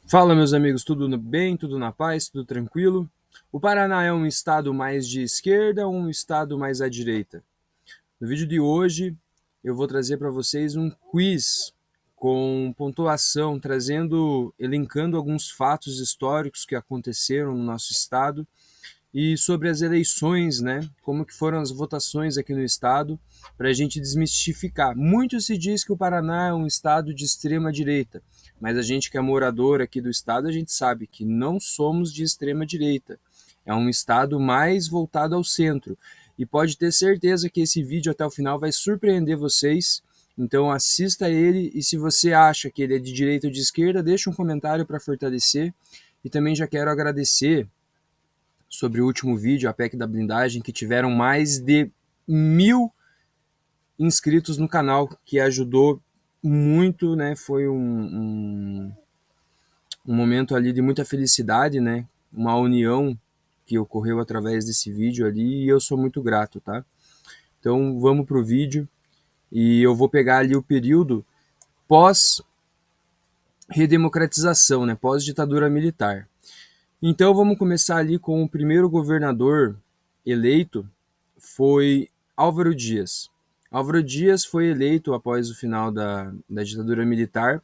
Fala, meus amigos, tudo bem? Tudo na paz? Tudo tranquilo? O Paraná é um estado mais de esquerda ou um estado mais à direita? No vídeo de hoje, eu vou trazer para vocês um quiz com pontuação, elencando alguns fatos históricos que aconteceram no nosso estado e sobre as eleições, né? Como que foram as votações aqui no estado, para a gente desmistificar. Muito se diz que o Paraná é um estado de extrema direita, mas a gente que é morador aqui do estado, a gente sabe que não somos de extrema direita. É um estado mais voltado ao centro. E pode ter certeza que esse vídeo até o final vai surpreender vocês. Então assista ele e se você acha que ele é de direita ou de esquerda, deixa um comentário para fortalecer. E também já quero agradecer sobre o último vídeo, a PEC da blindagem, que tiveram mais de 1.000 inscritos no canal, que ajudou muito, né? Foi um momento ali de muita felicidade, né? Uma união que ocorreu através desse vídeo ali e eu sou muito grato, tá? Então vamos pro vídeo e eu vou pegar ali o período pós redemocratização, né? Pós ditadura militar. Então vamos começar ali com o primeiro governador eleito, foi Álvaro Dias. Álvaro Dias foi eleito após o final da ditadura militar.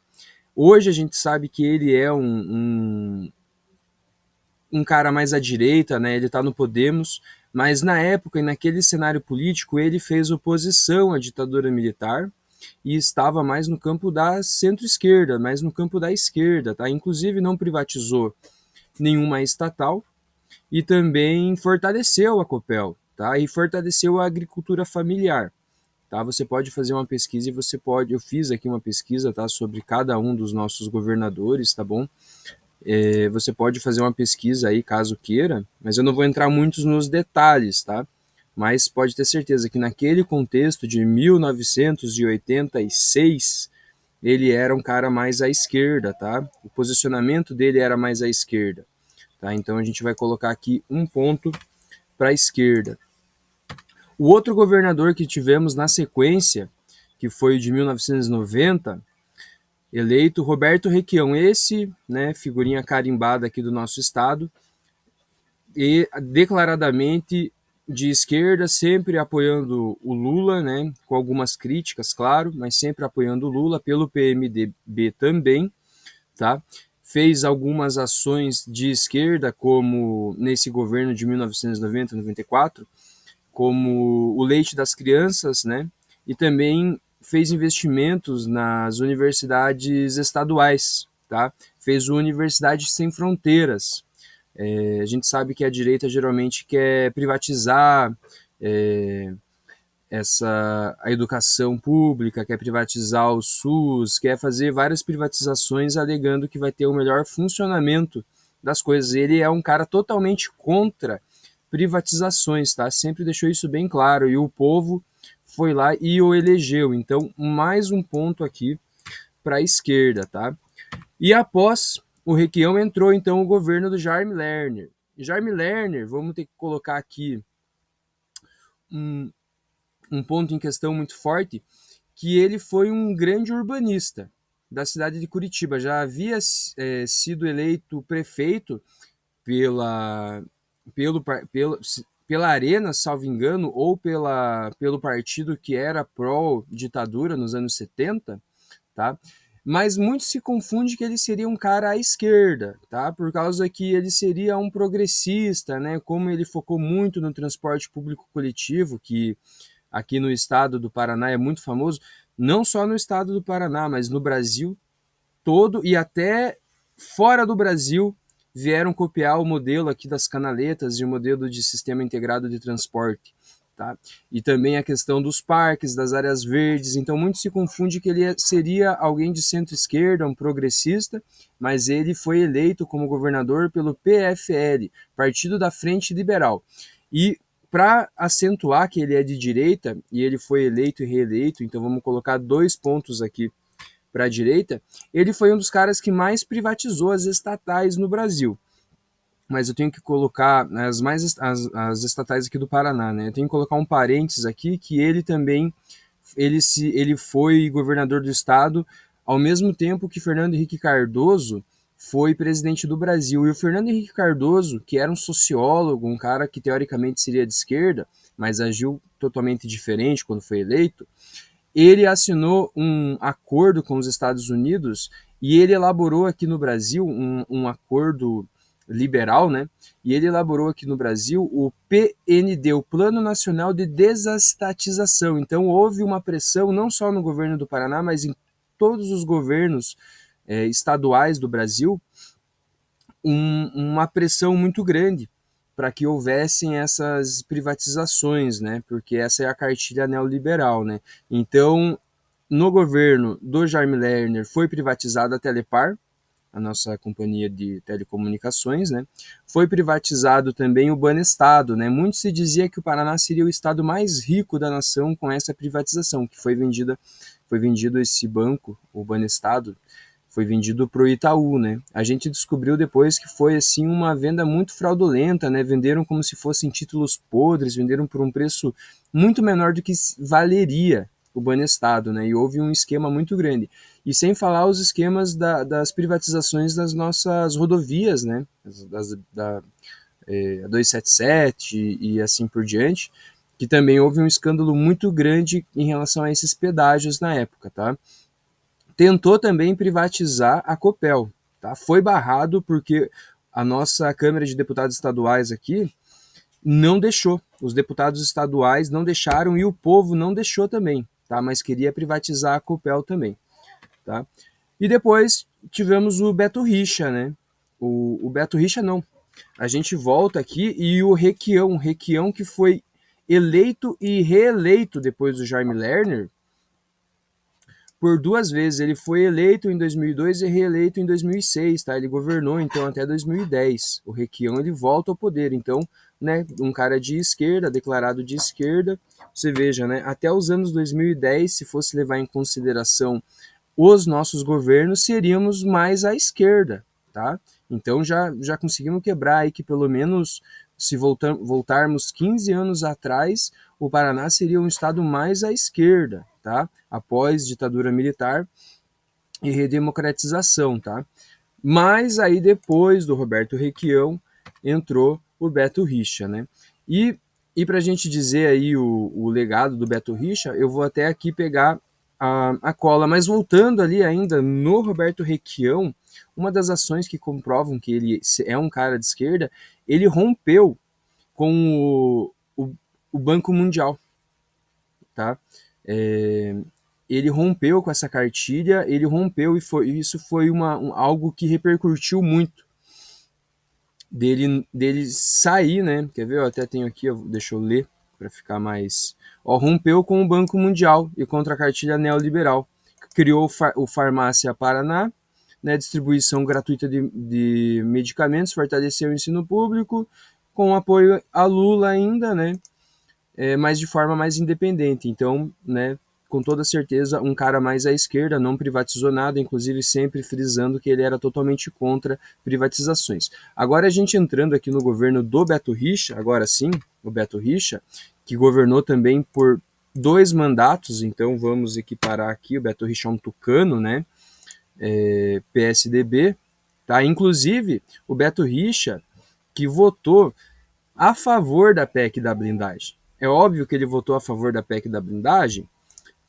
Hoje a gente sabe que ele é um cara mais à direita, né? Ele está no Podemos, mas na época e naquele cenário político ele fez oposição à ditadura militar e estava mais no campo da centro-esquerda, mais no campo da esquerda, tá? Inclusive não privatizou nenhuma estatal, e também fortaleceu a Copel, tá? E fortaleceu a agricultura familiar, tá? Você pode fazer uma pesquisa e eu fiz aqui uma pesquisa, tá? Sobre cada um dos nossos governadores, tá bom? Você pode fazer uma pesquisa aí, caso queira, mas eu não vou entrar muito nos detalhes, tá? Mas pode ter certeza que naquele contexto de 1986, ele era um cara mais à esquerda, tá? O posicionamento dele era mais à esquerda. Tá? Então a gente vai colocar aqui um ponto para a esquerda. O outro governador que tivemos na sequência, que foi o de 1990, eleito Roberto Requião, esse, né, figurinha carimbada aqui do nosso estado, e declaradamente de esquerda, sempre apoiando o Lula, né, com algumas críticas, claro, mas sempre apoiando o Lula, pelo PMDB também, tá? Fez algumas ações de esquerda, como nesse governo de 1990-94, como o leite das crianças, né? E também fez investimentos nas universidades estaduais, tá? Fez o Universidade Sem Fronteiras. A gente sabe que a direita geralmente quer privatizar é, a educação pública, quer privatizar o SUS, quer fazer várias privatizações alegando que vai ter o melhor funcionamento das coisas. Ele é um cara totalmente contra privatizações, tá? Sempre deixou isso bem claro e o povo foi lá e o elegeu. Então, mais um ponto aqui para a esquerda, tá? E após o Requião entrou então o governo do Jaime Lerner. Jaime Lerner, vamos ter que colocar aqui um, um ponto em questão muito forte, que ele foi um grande urbanista da cidade de Curitiba. Já havia sido eleito prefeito pela, pelo, pelo, pela Arena, salvo engano, ou pelo partido que era pró-ditadura nos anos 70, tá? Mas muito se confunde que ele seria um cara à esquerda, tá? Por causa que ele seria um progressista, né? Como ele focou muito no transporte público coletivo, que aqui no estado do Paraná é muito famoso, não só no estado do Paraná, mas no Brasil todo e até fora do Brasil vieram copiar o modelo aqui das canaletas e o modelo de sistema integrado de transporte. Tá? E também a questão dos parques, das áreas verdes. Então, muito se confunde que ele seria alguém de centro-esquerda, um progressista, mas ele foi eleito como governador pelo PFL, Partido da Frente Liberal. E para acentuar que ele é de direita, e ele foi eleito e reeleito, então vamos colocar 2 pontos aqui para a direita, ele foi um dos caras que mais privatizou as estatais no Brasil. Mas eu tenho que colocar as estatais aqui do Paraná, né? Eu tenho que colocar um parênteses aqui que ele também ele foi governador do estado ao mesmo tempo que Fernando Henrique Cardoso foi presidente do Brasil. E o Fernando Henrique Cardoso, que era um sociólogo, um cara que teoricamente seria de esquerda, mas agiu totalmente diferente quando foi eleito, ele assinou um acordo com os Estados Unidos e ele elaborou aqui no Brasil um acordo liberal, né? E ele elaborou aqui no Brasil o PND, o Plano Nacional de Desestatização. Então houve uma pressão não só no governo do Paraná, mas em todos os governos estaduais do Brasil, uma pressão muito grande para que houvessem essas privatizações, né? Porque essa é a cartilha neoliberal, né? Então, no governo do Jaime Lerner foi privatizada a Telepar, a nossa companhia de telecomunicações, né? Foi privatizado também o Banestado, né? Muito se dizia que o Paraná seria o estado mais rico da nação com essa privatização, que foi vendido esse banco, o Banestado, foi vendido para o Itaú, né? A gente descobriu depois que foi assim uma venda muito fraudulenta, né? Venderam como se fossem títulos podres, venderam por um preço muito menor do que valeria o Banestado, né? E houve um esquema muito grande. E sem falar os esquemas das privatizações das nossas rodovias, né? Da 277 e assim por diante, que também houve um escândalo muito grande em relação a esses pedágios na época, tá? Tentou também privatizar a Copel, tá? Foi barrado porque a nossa Câmara de Deputados Estaduais aqui não deixou. Os deputados estaduais não deixaram e o povo não deixou também, tá? Mas queria privatizar a Copel também, tá? E depois tivemos o Beto Richa, né? O Beto Richa não. A gente volta aqui e o Requião que foi eleito e reeleito depois do Jaime Lerner, por duas vezes. Ele foi eleito em 2002 e reeleito em 2006, tá? Ele governou então até 2010. O Requião ele volta ao poder, então, né, um cara de esquerda, declarado de esquerda. Você veja, né, até os anos 2010, se fosse levar em consideração os nossos governos, seríamos mais à esquerda, tá? Então já conseguimos quebrar aí que pelo menos se voltarmos 15 anos atrás, o Paraná seria um estado mais à esquerda, tá? Após ditadura militar e redemocratização, tá? Mas aí depois do Roberto Requião entrou o Beto Richa, né? E para a gente dizer aí o legado do Beto Richa, eu vou até aqui pegar a cola, mas voltando ali ainda no Roberto Requião, uma das ações que comprovam que ele é um cara de esquerda, ele rompeu com o Banco Mundial, tá? É, ele rompeu com essa cartilha, ele rompeu e isso foi algo que repercutiu muito dele sair, né? Quer ver? Eu até tenho aqui, deixa eu ler para ficar mais. Ó, rompeu com o Banco Mundial e contra a cartilha neoliberal, criou o Farmácia Paraná, né? Distribuição gratuita de medicamentos, fortaleceu o ensino público, com apoio a Lula ainda, né? Mas de forma mais independente. Então, né, com toda certeza, um cara mais à esquerda, não privatizou nada, inclusive sempre frisando que ele era totalmente contra privatizações. Agora a gente entrando aqui no governo do Beto Richa, agora sim, o Beto Richa, que governou também por 2 mandatos, então vamos equiparar aqui, o Beto Richa é um tucano, né, PSDB, tá? Inclusive, o Beto Richa, que votou a favor da PEC da blindagem. É óbvio que ele votou a favor da PEC da blindagem,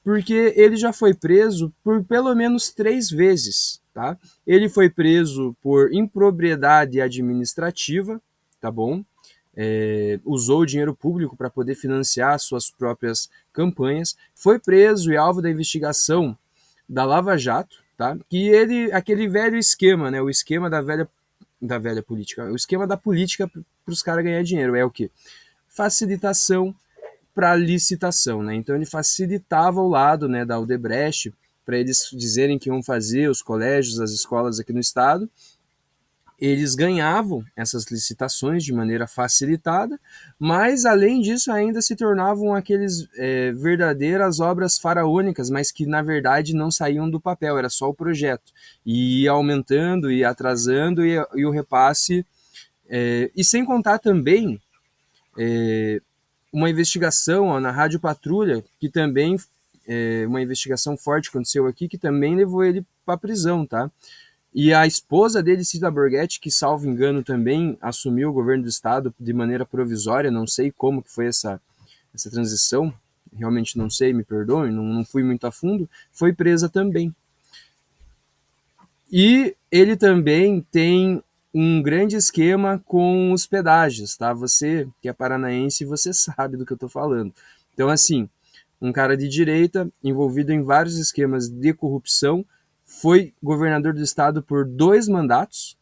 porque ele já foi preso por pelo menos 3 vezes, tá? Ele foi preso por impropriedade administrativa, tá bom? Usou o dinheiro público para poder financiar suas próprias campanhas, foi preso e alvo da investigação da Lava Jato, tá? Que aquele velho esquema, né? O esquema da velha política, o esquema da política para os caras ganhar dinheiro é o que? Facilitação para licitação, né? Então ele facilitava o lado, né, da Odebrecht para eles dizerem que iam fazer os colégios, as escolas aqui no estado. Eles ganhavam essas licitações de maneira facilitada, mas além disso ainda se tornavam aqueles verdadeiras obras faraônicas, mas que na verdade não saíam do papel, era só o projeto. E ia aumentando e atrasando e o repasse. E sem contar também uma investigação na Rádio Patrulha, que também, uma investigação forte aconteceu aqui, que também levou ele para a prisão, tá? E a esposa dele, Cida Borghetti, que, salvo engano, também assumiu o governo do estado de maneira provisória, não sei como que foi essa transição, realmente não sei, me perdoem, não fui muito a fundo, foi presa também. E ele também tem um grande esquema com os pedágios, tá? Você que é paranaense, você sabe do que eu tô falando. Então, assim, um cara de direita, envolvido em vários esquemas de corrupção, foi governador do estado por 2 mandatos,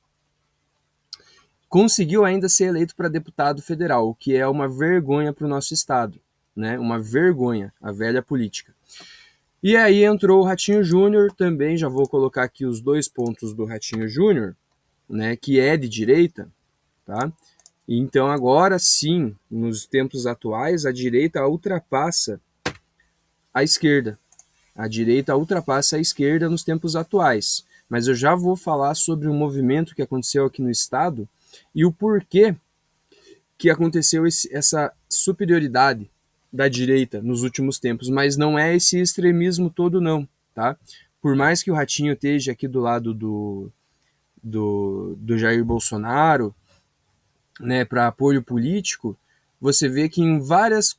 conseguiu ainda ser eleito para deputado federal, o que é uma vergonha para o nosso estado, né? Uma vergonha, a velha política. E aí entrou o Ratinho Júnior, também já vou colocar aqui os 2 pontos do Ratinho Júnior, né, que é de direita, tá? Então agora sim, nos tempos atuais, a direita ultrapassa a esquerda. A direita ultrapassa a esquerda nos tempos atuais. Mas eu já vou falar sobre um movimento que aconteceu aqui no estado e o porquê que aconteceu essa superioridade da direita nos últimos tempos, mas não é esse extremismo todo não, tá? Por mais que o Ratinho esteja aqui do lado do Jair Bolsonaro, né, para apoio político, você vê que em várias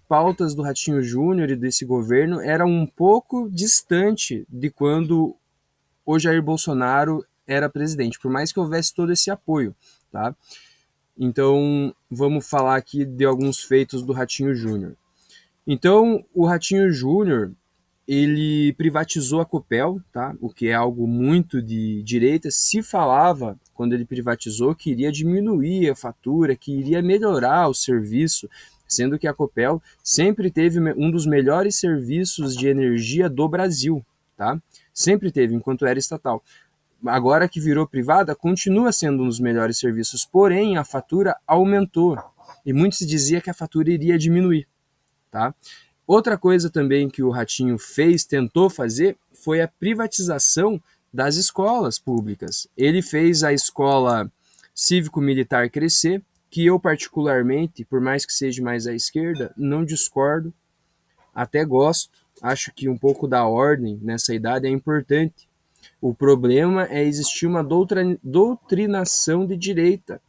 pautas do Ratinho Júnior e desse governo era um pouco distante de quando o Jair Bolsonaro era presidente, por mais que houvesse todo esse apoio, tá? Então, vamos falar aqui de alguns feitos do Ratinho Júnior. Então, o Ratinho Júnior, ele privatizou a Copel, tá? O que é algo muito de direita. Se falava, quando ele privatizou, que iria diminuir a fatura, que iria melhorar o serviço, sendo que a Copel sempre teve um dos melhores serviços de energia do Brasil, tá? Sempre teve, enquanto era estatal. Agora que virou privada, continua sendo um dos melhores serviços, porém a fatura aumentou. E muitos diziam que a fatura iria diminuir, tá? Outra coisa também que o Ratinho fez, tentou fazer, foi a privatização das escolas públicas. Ele fez a escola cívico-militar crescer, que eu particularmente, por mais que seja mais à esquerda, não discordo, até gosto. Acho que um pouco da ordem nessa idade é importante. O problema é existir uma doutrinação de direita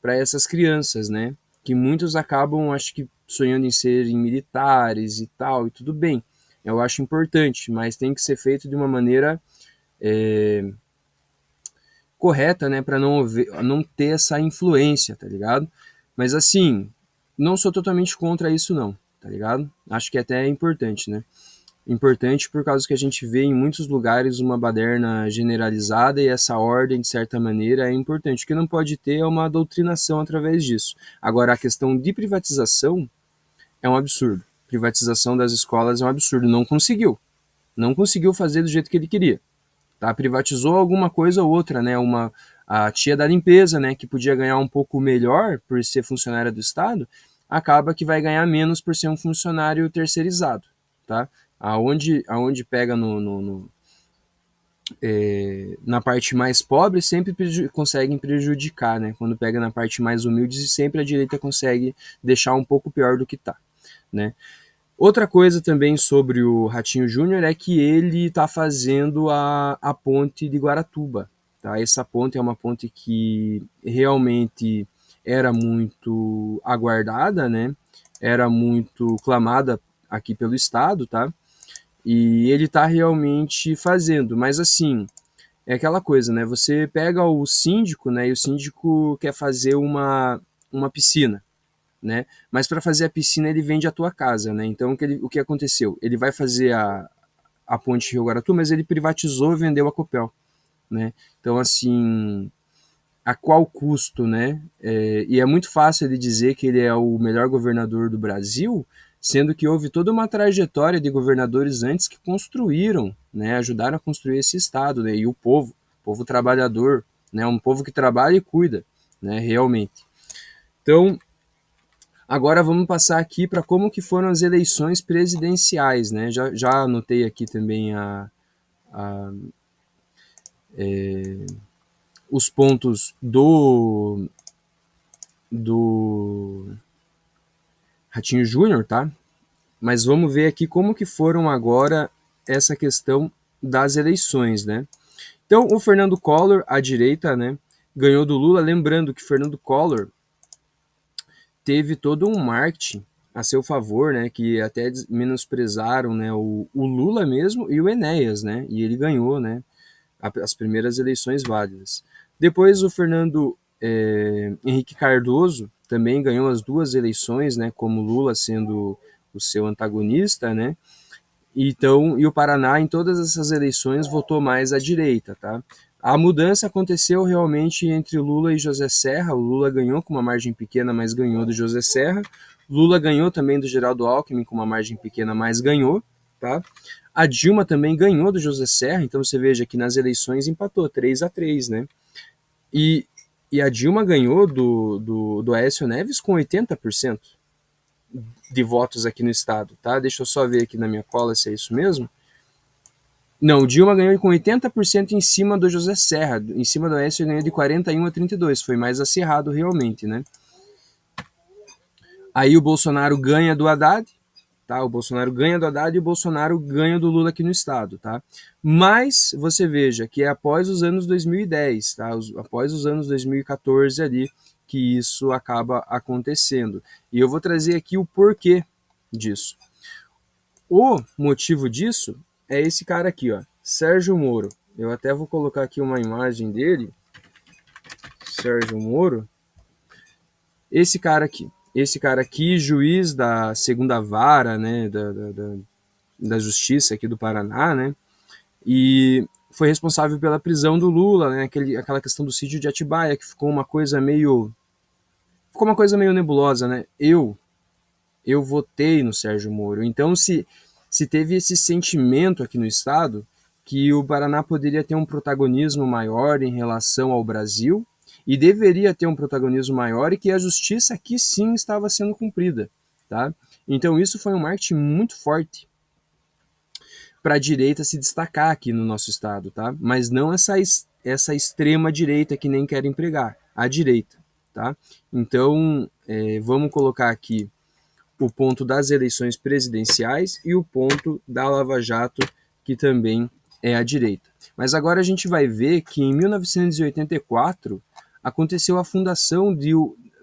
para essas crianças, né? Que muitos acabam, acho que, sonhando em serem militares e tal, e tudo bem. Eu acho importante, mas tem que ser feito de uma maneira correta, né? Para não ter essa influência, tá ligado? Mas assim, não sou totalmente contra isso, não, tá ligado? Acho que até é importante, né? Importante por causa que a gente vê em muitos lugares uma baderna generalizada e essa ordem, de certa maneira, é importante. O que não pode ter é uma doutrinação através disso. Agora, a questão de privatização é um absurdo. Privatização das escolas é um absurdo. Não conseguiu. Não conseguiu fazer do jeito que ele queria. Tá? Privatizou alguma coisa ou outra, né? A tia da limpeza, né? Que podia ganhar um pouco melhor por ser funcionária do Estado, acaba que vai ganhar menos por ser um funcionário terceirizado, tá? Aonde pega na parte mais pobre, sempre conseguem prejudicar, né? Quando pega na parte mais humilde, sempre a direita consegue deixar um pouco pior do que tá, né? Outra coisa também sobre o Ratinho Júnior é que ele está fazendo a ponte de Guaratuba. Tá? Essa ponte é uma ponte que realmente era muito aguardada, né? Era muito clamada aqui pelo Estado, tá? E ele está realmente fazendo, mas assim, é aquela coisa, né? Você pega o síndico, né? E o síndico quer fazer uma piscina, né? Mas para fazer a piscina ele vende a tua casa, né? Então o que aconteceu? Ele vai fazer a ponte Rio Guaratu, mas ele privatizou e vendeu a Copel, né? Então assim, a qual custo, né? E é muito fácil ele dizer que ele é o melhor governador do Brasil, sendo que houve toda uma trajetória de governadores antes que construíram, né? Ajudaram a construir esse estado, né? E o povo trabalhador, né? Um povo que trabalha e cuida, né? Realmente. Então, agora vamos passar aqui para como que foram as eleições presidenciais, né? Já anotei aqui também os pontos do Ratinho Júnior, tá? Mas vamos ver aqui como que foram agora essa questão das eleições, né? Então, o Fernando Collor, à direita, né, ganhou do Lula. Lembrando que Fernando Collor teve todo um marketing a seu favor, né, que até menosprezaram, né, o Lula mesmo e o Enéas, né, e ele ganhou, né, as primeiras eleições válidas. Depois o Fernando Henrique Cardoso também ganhou as duas eleições, né, como Lula sendo o seu antagonista, né, então, e o Paraná, em todas essas eleições, votou mais à direita, tá? A mudança aconteceu realmente entre Lula e José Serra. O Lula ganhou com uma margem pequena, mas ganhou do José Serra. Lula ganhou também do Geraldo Alckmin com uma margem pequena, mas ganhou, tá? A Dilma também ganhou do José Serra, então você veja que nas eleições empatou 3-3, né? E, e a Dilma ganhou do Aécio Neves com 80% de votos aqui no estado, tá? Deixa eu só ver aqui na minha cola se é isso mesmo. Não, o Dilma ganhou com 80% em cima do José Serra. Em cima do Aécio ganhou de 41-32. Foi mais acirrado realmente, né? Aí o Bolsonaro ganha do Haddad, tá? O Bolsonaro ganha do Haddad e o Bolsonaro ganha do Lula aqui no estado, tá? Mas você veja que é após os anos 2010, tá? Após os anos 2014 ali que isso acaba acontecendo. E eu vou trazer aqui o porquê disso. O motivo disso é esse cara aqui, ó, Sérgio Moro. Eu até vou colocar aqui uma imagem dele, Sérgio Moro. Esse cara aqui, juiz da segunda vara, né, da Justiça aqui do Paraná, né, e foi responsável pela prisão do Lula, né, aquela questão do sítio de Atibaia, que ficou uma coisa meio nebulosa, né. Eu votei no Sérgio Moro. Então, se teve esse sentimento aqui no estado que o Paraná poderia ter um protagonismo maior em relação ao Brasil e deveria ter um protagonismo maior e que a justiça aqui sim estava sendo cumprida, tá? Então, isso foi um marketing muito forte para a direita se destacar aqui no nosso estado, tá? Mas não essa extrema direita que nem querem pregar, a direita, tá? Então, vamos colocar aqui o ponto das eleições presidenciais e o ponto da Lava Jato, que também é a direita. Mas agora a gente vai ver que em 1984 aconteceu a fundação de,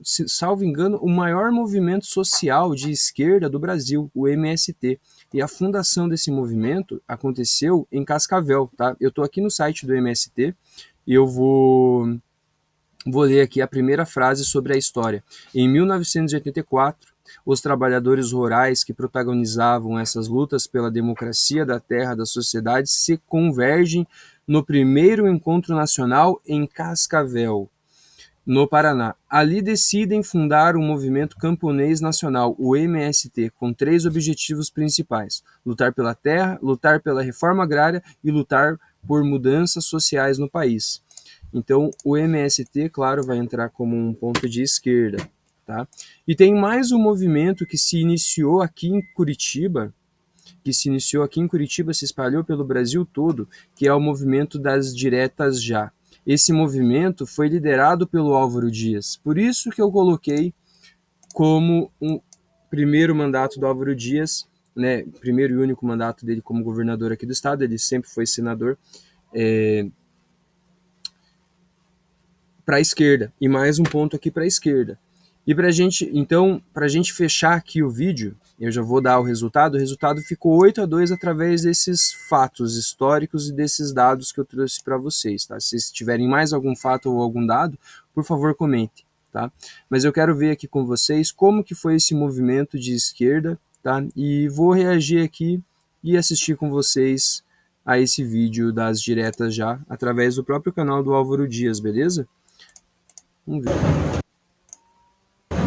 salvo engano, o maior movimento social de esquerda do Brasil, o MST. E a fundação desse movimento aconteceu em Cascavel, tá? Eu estou aqui no site do MST e eu vou ler aqui a primeira frase sobre a história. Em 1984, os trabalhadores rurais que protagonizavam essas lutas pela democracia da terra da sociedade se convergem no primeiro encontro nacional em Cascavel, no Paraná. Ali decidem fundar um movimento camponês nacional, o MST, com 3 objetivos principais: lutar pela terra, lutar pela reforma agrária e lutar por mudanças sociais no país. Então, o MST, claro, vai entrar como um ponto de esquerda, tá? E tem mais um movimento que se iniciou aqui em Curitiba, se espalhou pelo Brasil todo, que é o movimento das diretas já. Esse movimento foi liderado pelo Álvaro Dias. Por isso que eu coloquei como um primeiro mandato do Álvaro Dias, né, primeiro e único mandato dele como governador aqui do estado, ele sempre foi senador, para a esquerda, e mais um ponto aqui para a esquerda. E para a gente fechar aqui o vídeo, eu já vou dar o resultado ficou 8-2 através desses fatos históricos e desses dados que eu trouxe para vocês, tá? Se vocês tiverem mais algum fato ou algum dado, por favor, comente, tá? Mas eu quero ver aqui com vocês como que foi esse movimento de esquerda, tá? E vou reagir aqui e assistir com vocês a esse vídeo das diretas já, através do próprio canal do Álvaro Dias, beleza? Vamos ver.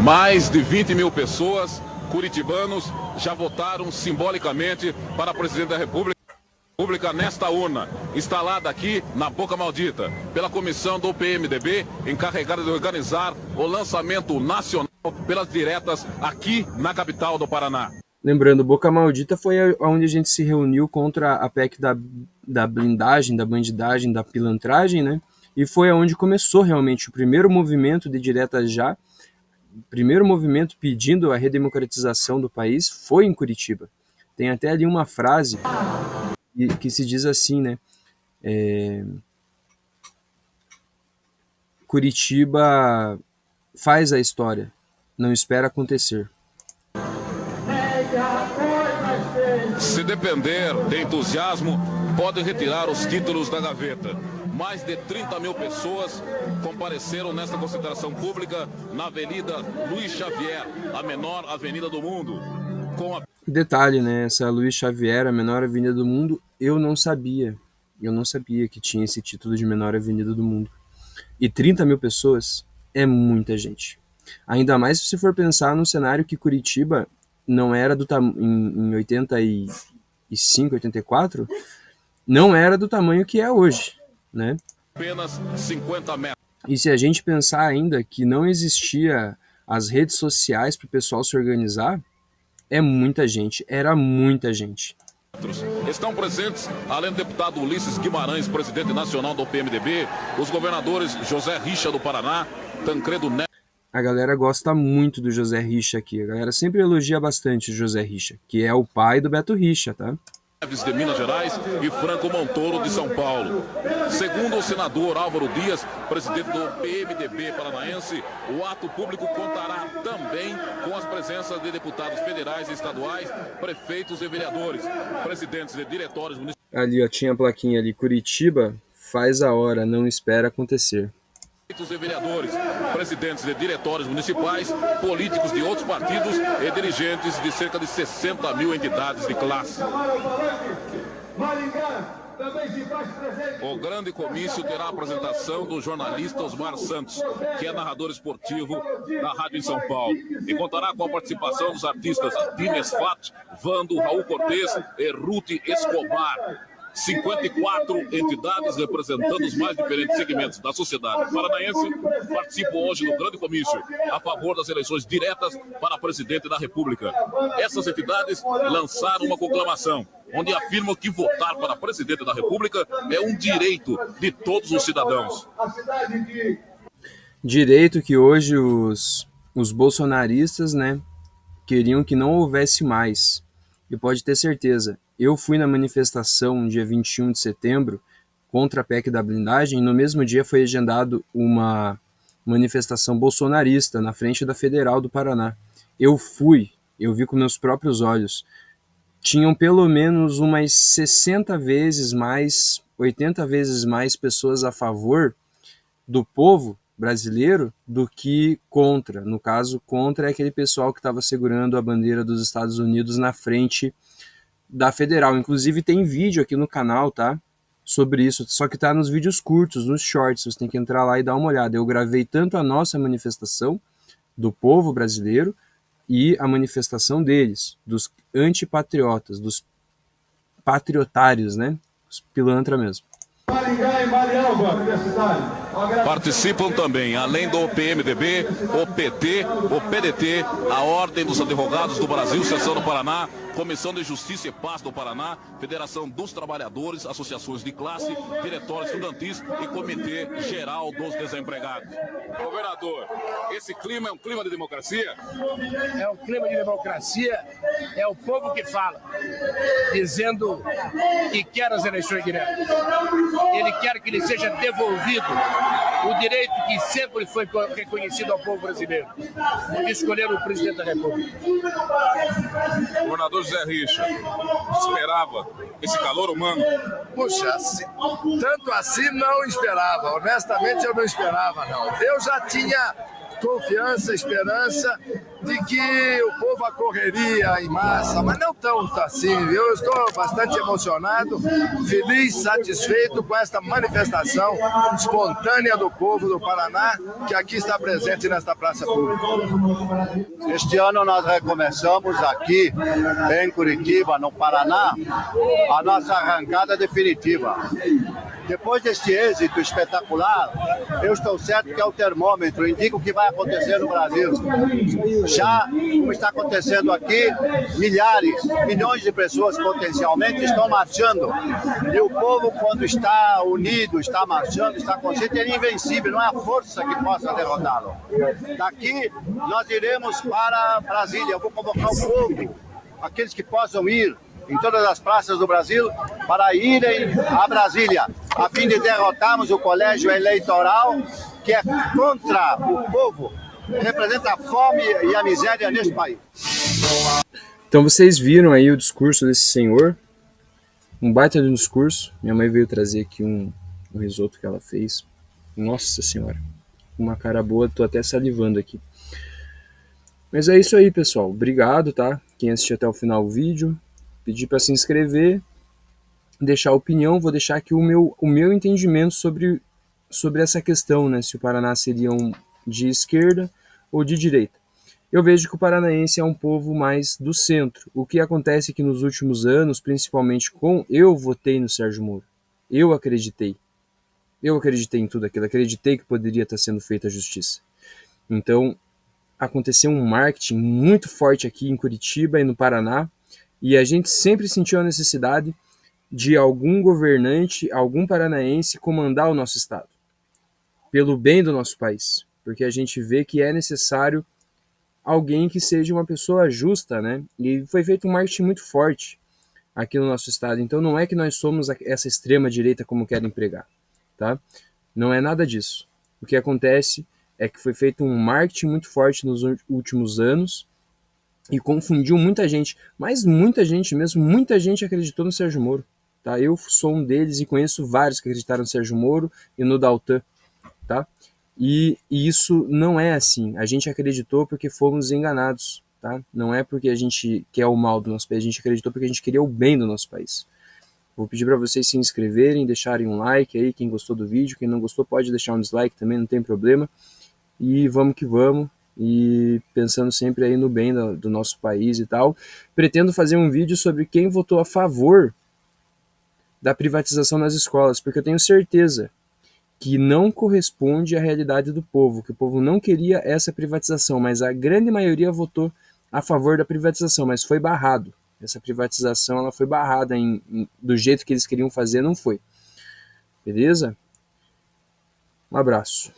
Mais de 20 mil pessoas, curitibanos, já votaram simbolicamente para presidente da República nesta urna, instalada aqui na Boca Maldita, pela comissão do PMDB, encarregada de organizar o lançamento nacional pelas diretas aqui na capital do Paraná. Lembrando, Boca Maldita foi onde a gente se reuniu contra a PEC da blindagem, da bandidagem, da pilantragem, né? E foi onde começou realmente o primeiro movimento de direta já, o primeiro movimento pedindo a redemocratização do país foi em Curitiba. Tem até ali uma frase que se diz assim, né? Curitiba faz a história, não espera acontecer. Se depender de entusiasmo, podem retirar os títulos da gaveta. Mais de 30 mil pessoas compareceram nesta concentração pública na Avenida Luiz Xavier, a menor avenida do mundo. Detalhe, né? Essa Luiz Xavier, a menor avenida do mundo, eu não sabia. Eu não sabia que tinha esse título de menor avenida do mundo. E 30 mil pessoas é muita gente. Ainda mais se você for pensar no cenário que Curitiba não era do tamanho em 85, 84, não era do tamanho que é hoje, né? Apenas 50 metros. E se a gente pensar ainda que não existia as redes sociais para o pessoal se organizar, é muita gente, era muita gente. Estão presentes, além do deputado Ulisses Guimarães, presidente nacional do PMDB, os governadores José Richa do Paraná, Tancredo Neves. A galera gosta muito do José Richa aqui. A galera sempre elogia bastante o José Richa, que é o pai do Beto Richa, tá? De Minas Gerais e Franco Montoro de São Paulo. Segundo o senador Álvaro Dias, presidente do PMDB paranaense, o ato público contará também com as presenças de deputados federais e estaduais, prefeitos e vereadores, presidentes de diretórios municipais. Ali, ó, tinha a plaquinha ali, Curitiba faz a hora, não espera acontecer. E vereadores, presidentes de diretórios municipais, políticos de outros partidos e dirigentes de cerca de 60 mil entidades de classe. O grande comício terá a apresentação do jornalista Osmar Santos, que é narrador esportivo da rádio em São Paulo, e contará com a participação dos artistas Dimes Fat, Vando, Raul Cortez e Ruth Escobar. 54 entidades representando os mais diferentes segmentos da sociedade paranaense participam hoje do grande comício a favor das eleições diretas para presidente da República. Essas entidades lançaram uma conclamação onde afirmam que votar para presidente da República é um direito de todos os cidadãos. Direito que hoje os bolsonaristas, né, queriam que não houvesse mais. E pode ter certeza, eu fui na manifestação dia 21 de setembro contra a PEC da blindagem e no mesmo dia foi agendado uma manifestação bolsonarista na frente da Federal do Paraná. Eu vi com meus próprios olhos. Tinham pelo menos umas 60 vezes mais, 80 vezes mais pessoas a favor do povo brasileiro do que contra. No caso, contra é aquele pessoal que estava segurando a bandeira dos Estados Unidos na frente da Federal. Inclusive tem vídeo aqui no canal, tá? Sobre isso, só que tá nos vídeos curtos, nos shorts, você tem que entrar lá e dar uma olhada. Eu gravei tanto a nossa manifestação do povo brasileiro e a manifestação deles, dos antipatriotas, dos patriotários, né? Os pilantra mesmo. Participam também, além do PMDB, o PT, o PDT, a Ordem dos Advogados do Brasil, Seção do Paraná, Comissão de Justiça e Paz do Paraná, Federação dos Trabalhadores, Associações de Classe, Diretório Estudantis e Comitê Geral dos Desempregados. Governador, esse clima é um clima de democracia? É um clima de democracia, é o povo que fala, dizendo que quer as eleições diretas. Ele quer que lhe seja devolvido o direito que sempre foi reconhecido ao povo brasileiro, de escolher o presidente da República. Governador José Richa, esperava esse calor humano? Puxa, tanto assim não esperava, honestamente eu não esperava não. Eu já tinha confiança, esperança de que o povo acorreria em massa, mas não tanto assim. Eu estou bastante emocionado, feliz, satisfeito com esta manifestação espontânea do povo do Paraná, que aqui está presente nesta praça pública. Este ano nós recomeçamos aqui em Curitiba, no Paraná, a nossa arrancada definitiva. Depois deste êxito espetacular, eu estou certo que é o termômetro, indica o que vai acontecer no Brasil. Já, como está acontecendo aqui, milhares, milhões de pessoas potencialmente estão marchando. E o povo, quando está unido, está marchando, está consciente, ele é invencível, não é a força que possa derrotá-lo. Daqui, nós iremos para Brasília. Eu vou convocar o povo, aqueles que possam ir em todas as praças do Brasil, para irem a Brasília, a fim de derrotarmos o colégio eleitoral que é contra o povo, representa a fome e a miséria neste país. Então vocês viram aí o discurso desse senhor, um baita de um discurso. Minha mãe veio trazer aqui um risoto que ela fez. Nossa senhora, uma cara boa, tô até salivando aqui. Mas é isso aí, pessoal. Obrigado, tá? Quem assistiu até o final do vídeo, pedir para se inscrever, deixar a opinião, vou deixar aqui o meu entendimento sobre essa questão, né? Se o Paraná seria de esquerda ou de direita. Eu vejo que o paranaense é um povo mais do centro. O que acontece é que nos últimos anos, principalmente eu votei no Sérgio Moro. Eu acreditei em tudo aquilo, acreditei que poderia estar sendo feita a justiça. Então, aconteceu um marketing muito forte aqui em Curitiba e no Paraná, e a gente sempre sentiu a necessidade de algum governante, algum paranaense comandar o nosso estado, pelo bem do nosso país, porque a gente vê que é necessário alguém que seja uma pessoa justa, né? E foi feito um marketing muito forte aqui no nosso estado. Então não é que nós somos essa extrema direita como querem pregar, tá? Não é nada disso. O que acontece é que foi feito um marketing muito forte nos últimos anos e confundiu muita gente, mas muita gente mesmo, muita gente acreditou no Sérgio Moro, tá? Eu sou um deles e conheço vários que acreditaram no Sérgio Moro e no Daltan, tá? E isso não é assim. A gente acreditou porque fomos enganados, tá? Não é porque a gente quer o mal do nosso país, a gente acreditou porque a gente queria o bem do nosso país. Vou pedir para vocês se inscreverem, deixarem um like aí, quem gostou do vídeo, quem não gostou pode deixar um dislike também, não tem problema. E vamos que vamos, e pensando sempre aí no bem do nosso país e tal. Pretendo fazer um vídeo sobre quem votou a favor da privatização nas escolas, porque eu tenho certeza que não corresponde à realidade do povo, que o povo não queria essa privatização, mas a grande maioria votou a favor da privatização, mas foi barrado. Essa privatização ela foi barrada do jeito que eles queriam fazer, não foi. Beleza? Um abraço.